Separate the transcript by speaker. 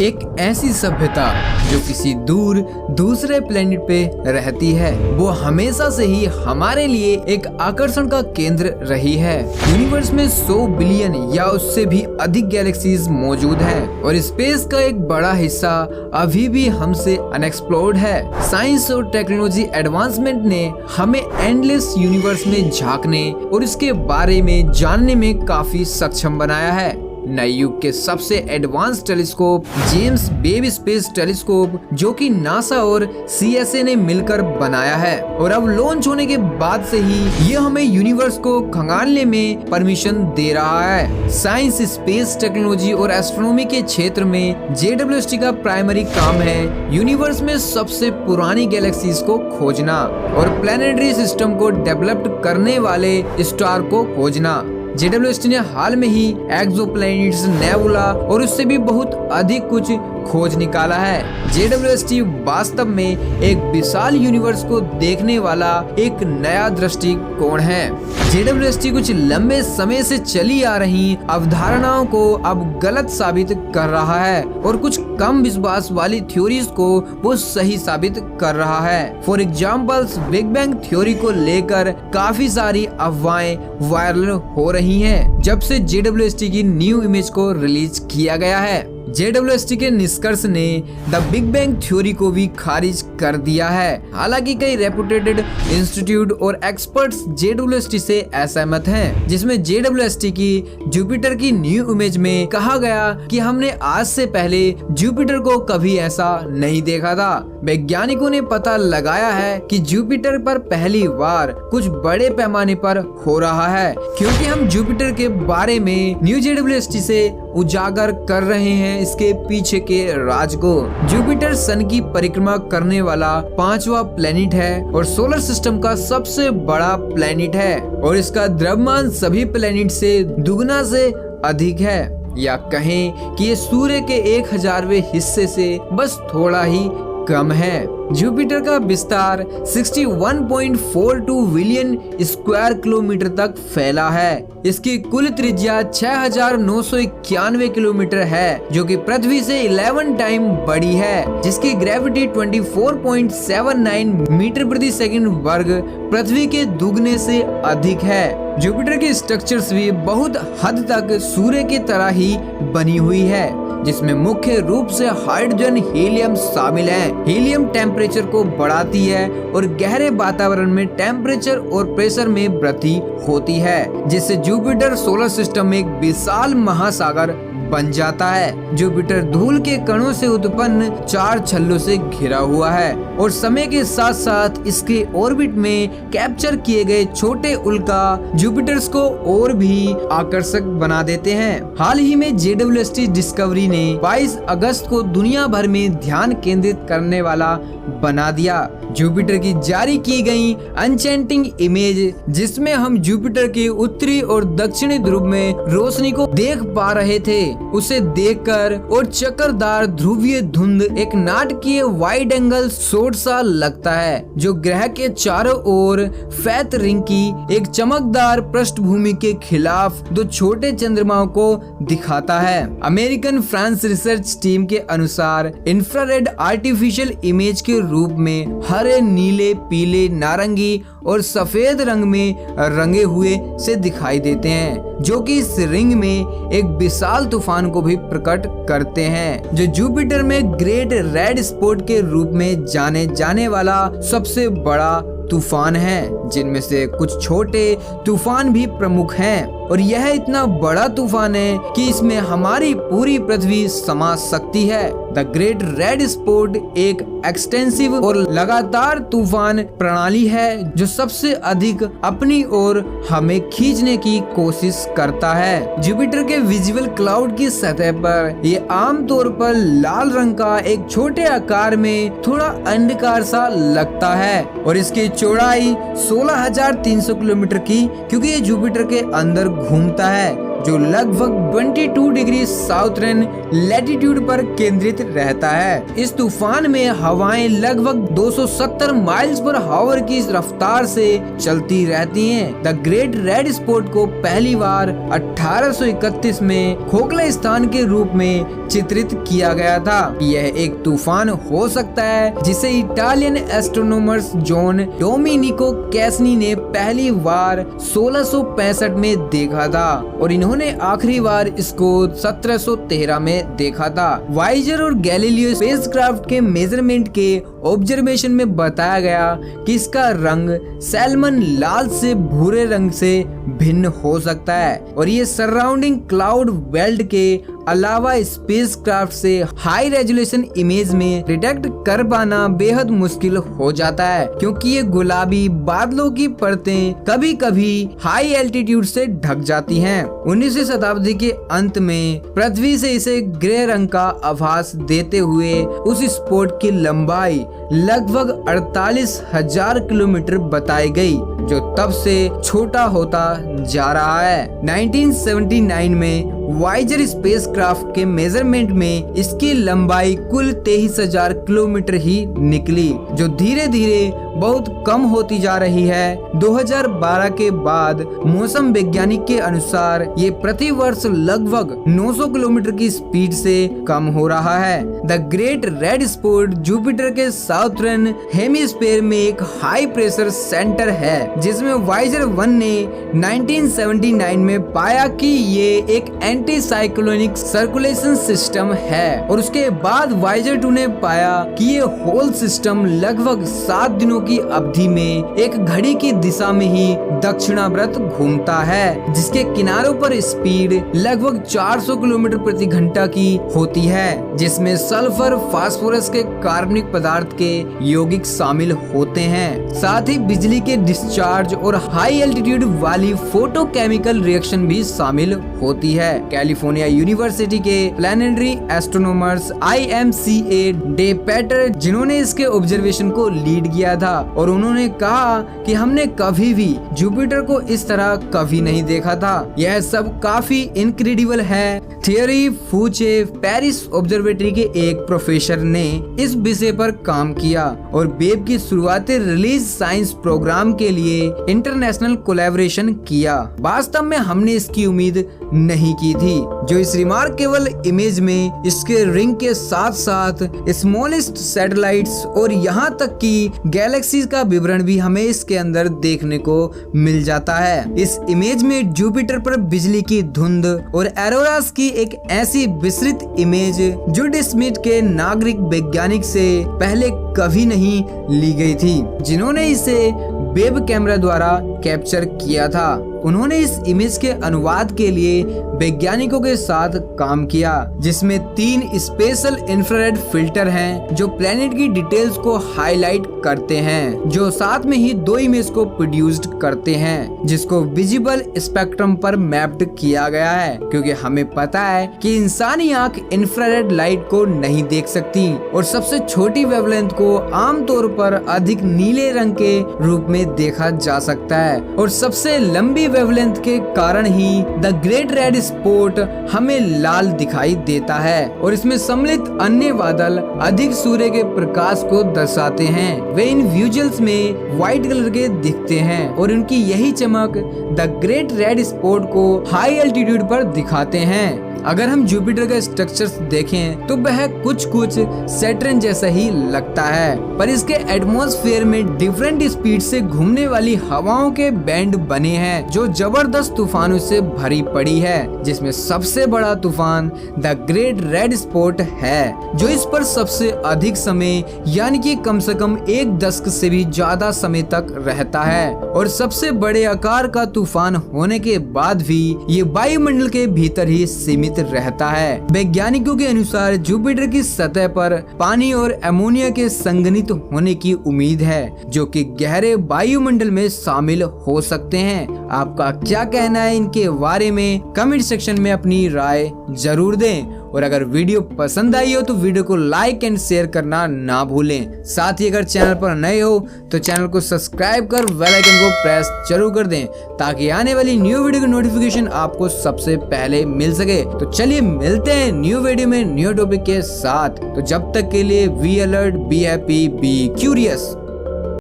Speaker 1: एक ऐसी सभ्यता जो किसी दूर दूसरे प्लेनेट पे रहती है, वो हमेशा से ही हमारे लिए एक आकर्षण का केंद्र रही है। यूनिवर्स में 100 बिलियन या उससे भी अधिक गैलेक्सीज मौजूद हैं और स्पेस का एक बड़ा हिस्सा अभी भी हमसे अनएक्सप्लोर्ड है। साइंस और टेक्नोलॉजी एडवांसमेंट ने हमें एंडलेस यूनिवर्स में झांकने और इसके बारे में जानने में काफी सक्षम बनाया है। नए युग के सबसे advance telescope James Webb space telescope, जो कि नासा और CSA ने मिलकर बनाया है और अब लॉन्च होने के बाद से ही ये हमें यूनिवर्स को खंगालने में परमिशन दे रहा है। साइंस, स्पेस टेक्नोलॉजी और एस्ट्रोनॉमी के क्षेत्र में JWST का प्राइमरी काम है यूनिवर्स में सबसे पुरानी गैलेक्सीज को खोजना और प्लैनेटरी सिस्टम को डेवलप करने वाले स्टार को खोजना। JWST ने हाल में ही एक्सोप्लैनेट्स, नेबुला और उससे भी बहुत अधिक कुछ खोज निकाला है। JWST वास्तव में एक विशाल यूनिवर्स को देखने वाला एक नया दृष्टिकोण है। JWST कुछ लंबे समय से चली आ रही अवधारणाओं को अब गलत साबित कर रहा है और कुछ कम विश्वास वाली थ्योरीज को वो सही साबित कर रहा है। For examples, big bang theory को लेकर काफी सारी अफवाहें वायरल हो रही हैं जब से JWST की न्यू इमेज को रिलीज किया गया है। JWST के निष्कर्ष ने द बिग बैंग थ्योरी को भी खारिज कर दिया है। हालांकि कई रेपुटेड इंस्टीट्यूट और एक्सपर्ट्स JWST से असहमत हैं, जिसमें JWST की जुपिटर की न्यू इमेज में कहा गया कि हमने आज से पहले जुपिटर को कभी ऐसा नहीं देखा था। वैज्ञानिकों ने पता लगाया है कि जुपिटर पर पहली बार कुछ बड़े पैमाने पर हो रहा है, क्योंकि हम जुपिटर के बारे में न्यू JWST से उजागर कर रहे हैं इसके पीछे के राज को। जुपिटर सन की परिक्रमा करने वाला 5वां प्लेनेट है और सोलर सिस्टम का सबसे बड़ा प्लेनेट है और इसका द्रव्यमान सभी प्लेनेट से दुगना से अधिक है, या कहें कि ये सूर्य के 1000वें हिस्से से बस थोड़ा ही कम है। जुपिटर का विस्तार 61.42 बिलियन स्क्वायर किलोमीटर तक फैला है। इसकी कुल त्रिज्या 6991 किलोमीटर है, जो कि पृथ्वी से 11 टाइम बड़ी है, जिसकी ग्रेविटी 24.79 मीटर प्रति सेकंड वर्ग पृथ्वी के दुगने से अधिक है। जुपिटर की स्ट्रक्चर्स भी बहुत हद तक सूर्य की तरह ही बनी हुई है, जिसमें मुख्य रूप से हाइड्रोजन, हीलियम शामिल है। हीलियम टेम्परेचर को बढ़ाती है और गहरे वातावरण में टेम्परेचर और प्रेशर में वृद्धि होती है, जिससे जुपिटर सोलर सिस्टम में एक विशाल महासागर बन जाता है। जुपिटर धूल के कणों से उत्पन्न 4 छल्लों से घिरा हुआ है और समय के साथ साथ इसके ऑर्बिट में कैप्चर किए गए छोटे उल्का जुपिटर्स को और भी आकर्षक बना देते हैं। हाल ही में JWST डिस्कवरी ने 22 अगस्त को दुनिया भर में ध्यान केंद्रित करने वाला बना दिया। जुपिटर की जारी की गई अनचेंटिंग इमेज, जिसमें हम जुपिटर के उत्तरी और दक्षिणी ध्रुव में रोशनी को देख पा रहे थे, उसे देखकर और चक्करदार ध्रुवीय धुंध एक नाटकीय वाइड एंगल शॉट सा लगता है, जो ग्रह के चारों ओर फैत रिंग की एक चमकदार पृष्ठभूमि के खिलाफ 2 छोटे चंद्रमाओं को दिखाता है। अमेरिकन फ्रांस रिसर्च टीम के अनुसार इंफ्रारेड आर्टिफिशियल इमेज के रूप में हरे, नीले, पीले, नारंगी और सफेद रंग में रंगे हुए से दिखाई देते हैं, जो कि इस रिंग में एक विशाल तूफान को भी प्रकट करते हैं, जो जुपिटर में ग्रेट रेड स्पॉट के रूप में जाने जाने वाला सबसे बड़ा तूफान है, जिनमें से कुछ छोटे तूफान भी प्रमुख हैं। और यह इतना बड़ा तूफान है कि इसमें हमारी पूरी पृथ्वी समा सकती है। द ग्रेट रेड स्पॉट एक एक्सटेंसिव और लगातार तूफान प्रणाली है, जो सबसे अधिक अपनी ओर हमें खींचने की कोशिश करता है। जुपिटर के विजुअल क्लाउड की सतह पर ये आमतौर पर लाल रंग का एक छोटे आकार में थोड़ा अंडकार सा लगता है और इसकी चौड़ाई 16,300 किलोमीटर की, क्योंकि ये जुपिटर के अंदर घूमता है। जो लगभग 22 डिग्री साउथर्न लैटिट्यूड पर केंद्रित रहता है। इस तूफान में हवाएं लगभग 270 माइल्स पर आवर की रफ्तार से चलती रहती हैं। द ग्रेट रेड स्पॉट को पहली बार 1831 में खोखला स्थान के रूप में चित्रित किया गया था। यह एक तूफान हो सकता है जिसे इटालियन एस्ट्रोनॉमर्स जॉन डोमिनिको कैसनी ने पहली बार 1665 में देखा था और इन्होंने आखिरी बार इसको 1713 में देखा था। वाइजर और गैलीलियो स्पेसक्राफ्ट के मेजरमेंट के ऑब्जर्वेशन में बताया गया कि इसका रंग सैल्मन लाल से भूरे रंग से भिन्न हो सकता है और ये सराउंडिंग क्लाउड बेल्ट के अलावा स्पेसक्राफ्ट से हाई रेजोल्यूशन इमेज में डिटेक्ट कर पाना बेहद मुश्किल हो जाता है, क्योंकि ये गुलाबी बादलों की परतें कभी कभी हाई एल्टीट्यूड से ढक जाती हैं। 19वीं शताब्दी के अंत में पृथ्वी से इसे ग्रे रंग का आभास देते हुए उस स्पॉट की लंबाई लगभग 48,000 किलोमीटर बताई गई, जो तब से छोटा होता जा रहा है। 1979 में वाइजर स्पेसक्राफ्ट के मेजरमेंट में इसकी लंबाई कुल 23,000 किलोमीटर ही निकली, जो धीरे धीरे बहुत कम होती जा रही है। 2012 के बाद मौसम वैज्ञानिक के अनुसार ये प्रति वर्ष लगभग 900 किलोमीटर की स्पीड से कम हो रहा है। The great red spot Jupiter के साउथर्न हेमिस्फीयर में एक हाई प्रेशर सेंटर है, जिसमें वाइजर 1 ने 1979 में पाया कि ये एक एंटी साइक्लोनिक सर्कुलेशन सिस्टम है और उसके बाद वाइजर 2 ने पाया कि ये होल सिस्टम लगभग 7 दिनों की अवधि में एक घड़ी की दिशा में ही दक्षिणावर्त घूमता है, जिसके किनारों पर स्पीड लगभग 400 किलोमीटर प्रति घंटा की होती है, जिसमें सल्फर फास्फोरस के कार्बनिक पदार्थ के यौगिक शामिल होते हैं। साथ ही बिजली के डिस्चार्ज और हाई एल्टीट्यूड वाली फोटोकेमिकल रिएक्शन भी शामिल होती है। कैलिफोर्निया यूनिवर्सिटी के प्लैनेटरी एस्ट्रोनॉमर्स IMCA डे पेटर, जिन्होंने इसके ऑब्जर्वेशन को लीड किया था, और उन्होंने कहा कि हमने कभी भी जुपिटर को इस तरह कभी नहीं देखा था। यह सब काफी इनक्रेडिबल है। थियरी फूचे पेरिस ऑब्जर्वेटरी के एक प्रोफेसर ने इस विषय पर काम किया और बेब की शुरुआती रिलीज साइंस प्रोग्राम के लिए इंटरनेशनल कोलैबोरेशन किया। वास्तव में हमने इसकी उम्मीद नहीं की थी, जो इस रिमार्केबल इमेज में इसके रिंग के साथ साथ स्मॉलेस्ट सैटेलाइट्स और यहाँ तक कि गैलेक्सीज का विवरण भी हमें इसके अंदर देखने को मिल जाता है। इस इमेज में जुपिटर पर बिजली की धुंध और एरोरास की एक ऐसी विस्तृत इमेज जो स्मिथ के नागरिक वैज्ञानिक से पहले कभी नहीं ली गई थी, जिन्होंने इसे वेब कैमरा द्वारा कैप्चर किया था। उन्होंने इस इमेज के अनुवाद के लिए वैज्ञानिकों के साथ काम किया, जिसमें 3 स्पेशल इंफ्रारेड फिल्टर हैं जो प्लेनेट की डिटेल्स को हाईलाइट करते हैं, जो साथ में ही 2 इमेज को प्रोड्यूस्ड करते हैं, जिसको विजिबल स्पेक्ट्रम पर मैप्ड किया गया है, क्योंकि हमें पता है कि इंसानी आंख इंफ्रारेड लाइट को नहीं देख सकती और सबसे छोटी वेवलेंथ को आमतौर पर अधिक नीले रंग के रूप में देखा जा सकता है, और सबसे लंबी वेवलेंथ के कारण ही द ग्रेट रेड स्पॉट हमें लाल दिखाई देता है और इसमें सम्मिलित अन्य बादल अधिक सूर्य के प्रकाश को दर्शाते हैं। वे इन विजुअल्स में व्हाइट कलर के दिखते हैं और उनकी यही चमक द ग्रेट रेड स्पॉट को हाई एल्टीट्यूड पर दिखाते हैं। अगर हम जुपिटर का स्ट्रक्चर्स देखें तो वह कुछ सैटर्न जैसा ही लगता है, पर इसके एटमॉस्फेयर में डिफरेंट स्पीड से घूमने वाली हवाओं के बैंड बने हैं जो जबरदस्त तूफानों से भरी पड़ी है, जिसमें सबसे बड़ा तूफान द ग्रेट रेड स्पॉट है, जो इस पर सबसे अधिक समय यानी कि कम से कम 1 दशक से भी ज्यादा समय तक रहता है, और सबसे बड़े आकार का तूफान होने के बाद भी ये वायुमंडल के भीतर ही सीमित रहता है। वैज्ञानिकों के अनुसार जुपिटर की सतह पर पानी और अमोनिया के संघनित होने की उम्मीद है, जो कि गहरे वायुमंडल में शामिल हो सकते हैं। आपका क्या कहना है इनके बारे में? कमेंट सेक्शन में अपनी राय जरूर दें और अगर वीडियो पसंद आई हो तो वीडियो को लाइक एंड शेयर करना ना भूलें। साथ ही अगर चैनल पर नए हो तो चैनल को सब्सक्राइब कर बेल आइकन को प्रेस जरूर कर दें ताकि आने वाली न्यू वीडियो की नोटिफिकेशन आपको सबसे पहले मिल सके। तो चलिए मिलते हैं न्यू वीडियो में न्यू टॉपिक के साथ। तो जब तक के लिए be alert, be happy, be curious.